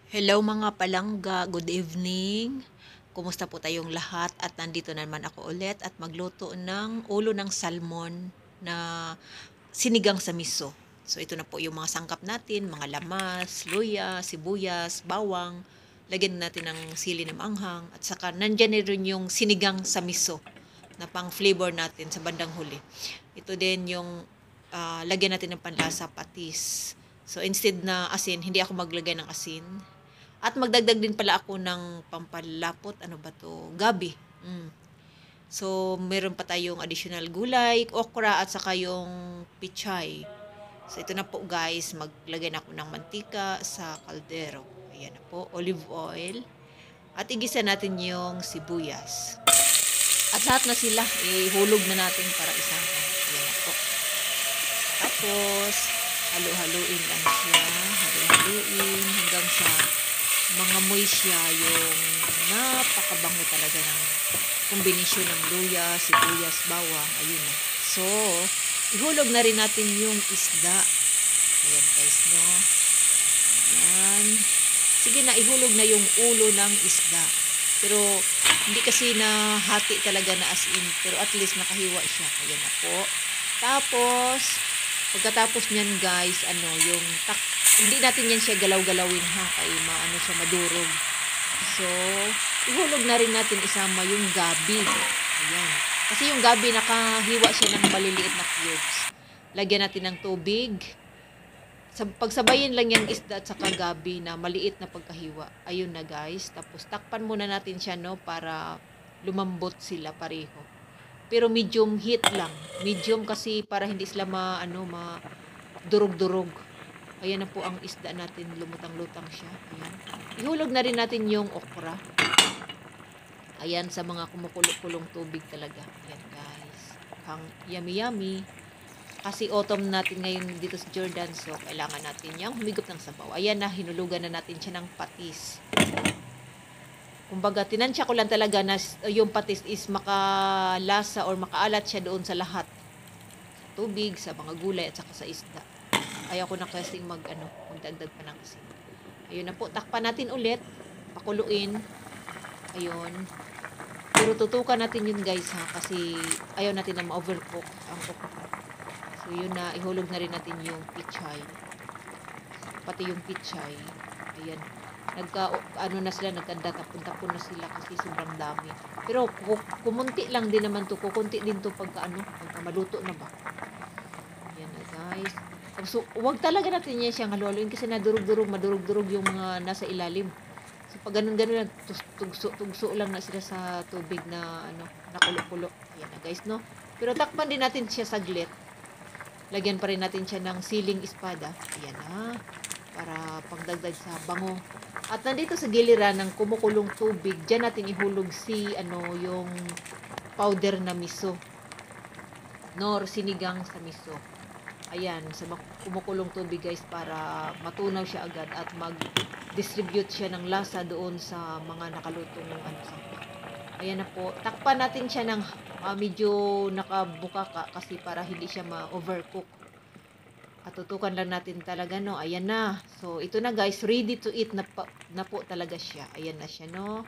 Hello mga palangga, good evening. Kumusta po tayong lahat? At nandito naman ako ulit at magluto ng ulo ng salmon na sinigang sa miso. So ito na po yung mga sangkap natin, mga lamas, luya, sibuyas, bawang. Lagyan natin ng sili na maanghang at saka nandyan na rin yung sinigang sa miso na pang flavor natin sa bandang huli. Ito din yung lagyan natin ng panlasa, patis. So instead na asin, hindi ako maglagay ng asin. At magdagdag din pala ako ng pampalapot, ano ba to? Gabi. So, meron pa tayong additional gulay, okra, at saka yung pichay. So, ito na po guys, maglagay na ako ng mantika sa kaldero. Ayan na po, olive oil. At igisa natin yung sibuyas. At lahat na sila, ihulog na natin para isang. Ayan na po. Tapos, halu-haluin lang siya. Halu-haluin hanggang sa mga moy siya yung napakabango talaga ng kombinasyon ng luya, sibuyas, bawang. Ayun na. So, ihulog na rin natin yung isda. Ayan guys, no? Ayan. Sige na, ihulog na yung ulo ng isda. Pero, hindi kasi na hati talaga na as in. Pero at least nakahiwa siya. Ayan na po. Tapos, pagkatapos niyan guys, yung hindi natin yan siya galaw-galawin ha, kaya maano siya madurog. So, ihulog na rin natin isama yung gabi. Ayan. Kasi yung gabi nakahiwa siya ng maliliit na cubes. Lagyan natin ng tubig. Pagsabayin lang yung isda at saka gabi na maliit na pagkahiwa. Ayun na guys. Tapos takpan muna natin siya no para lumambot sila pareho. Pero medium heat lang. Medium kasi para hindi sila durog-durog. Ayan na po ang isda natin. Lumutang-lutang siya. Ayan. Ihulog na rin natin yung okra. Ayan sa mga kumukulo-kulong tubig talaga. Ayan guys. Pang yummy-yummy. Kasi autumn natin ngayon dito sa Jordan. So, kailangan natin yung humigop ng sabaw. Ayan na, hinulugan na natin siya ng patis. Kumbaga, tinansya ko lang talaga na yung patis is makalasa or makaalat siya doon sa lahat. Sa tubig, sa mga gulay at saka sa isda. Ayaw ko na kasing magdagdag pa ng asin. Ayun na po, takpan natin ulit. Pakuluin. Ayun. Pero tutukan natin yun guys ha, kasi ayaw natin na ma-overcook ang okra. So yun na, ihulog na rin natin yung pichay. Pati yung pichay. Ayan. Na sila, nagkanda-tapon-tapon na sila kasi sobrang dami. Pero kumunti lang din naman to, kukunti din to pagka maluto na ba. Ayan na guys. So, wag talaga natin yan siyang haluhaluin kasi madurog-durog yung mga nasa ilalim. So, pag ganun-ganun, tugso lang na sila sa tubig na, nakulo-kulo. Ayan na guys, no? Pero takpan din natin siya saglit. Lagyan pa rin natin siya ng siling espada. Ayan na. Para pagdagdag sa bango. At nandito sa giliran ng kumukulong tubig, dyan natin ihulog yung powder na miso. Nor sinigang sa miso. Ayan, sa kumukulong tubig guys para matunaw siya agad at mag-distribute siya ng lasa doon sa mga nakalutong sangkap. Ayan na po. Takpan natin siya ng medyo nakabuka kasi para hindi siya ma-overcook. At tutukan lang natin talaga no. Ayan na. So ito na guys, ready to eat na po talaga siya. Ayan na siya no.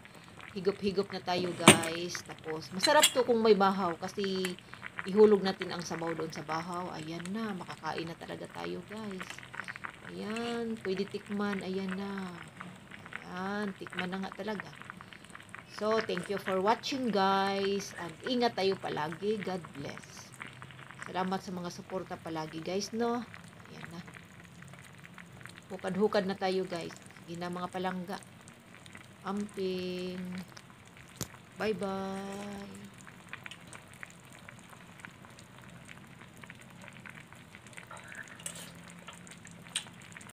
Higop-higop na tayo guys. Tapos masarap to kung may bahaw kasi ihulog natin ang sabaw doon sa bahaw. Ayan na, makakain na talaga tayo guys. Ayan, pwede tikman. Ayan na. Ayan, tikman na nga talaga. So, thank you for watching guys. And ingat tayo palagi. God bless. Salamat sa mga suporta palagi guys, no? Ayan na. Hukad-hukad na tayo guys. Sige na mga palangga. Amping. Bye-bye.